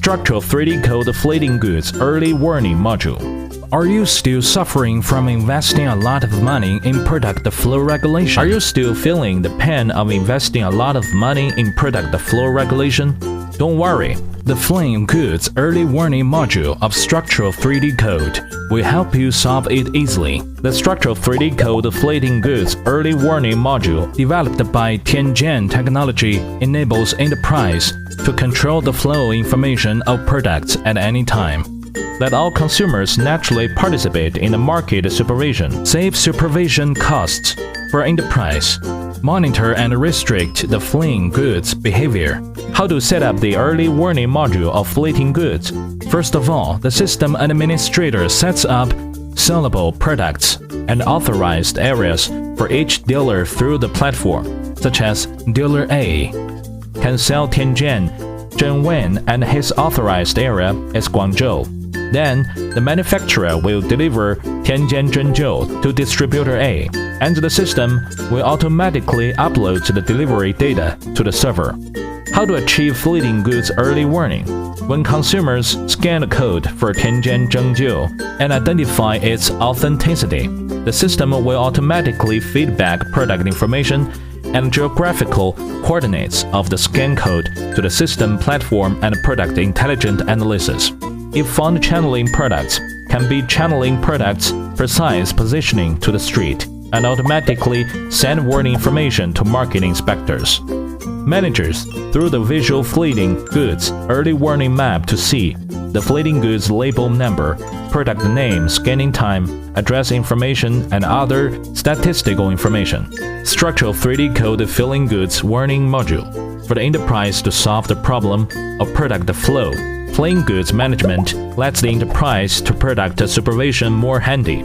Structural 3D Code Fleeting Goods Early Warning Module. Are you still suffering from investing a lot of money in product flow regulation? Are you still feeling the pain of investing a lot of money in product flow regulation? Don't worry, the Fleeting Goods Early Warning Module of Structural 3D Code will help you solve it easily. The Structural 3D Code Fleeting Goods Early Warning Module, developed by Tianjian Technology, enables enterprise to control the flow information of products at any time. Let all consumers naturally participate in the market supervision. Save supervision costs for enterprise. Monitor and restrict the fleeing goods behavior. How to set up the early warning module of fleeting goods? First of all, the system administrator sets up sellable products and authorized areas for each dealer through the platform, such as Dealer A can sell Tianjin, Zhenwen, and his authorized area is Guangzhou. Then, the manufacturer will deliver Tianjin Zhenzhou to distributor A, and the system will automatically upload the delivery data to the server. How to achieve fleeting goods early warning? When consumers scan the code for Tianjin Zhenzhou and identify its authenticity, the system will automatically feed back product information and geographical coordinates of the scan code to the system platform and product intelligent analysis. If found channeling products, can be channeling products precise positioning to the street and automatically send warning information to market inspectors. Managers, through the visual fleeting goods early warning map to see the fleeting goods label number, product name, scanning time, address information, and other statistical information. Structural 3D Code Fleeting Goods Warning Module for the enterprise to solve the problem of product flow. Fleeting goods management lets the enterprise to product supervision more handy.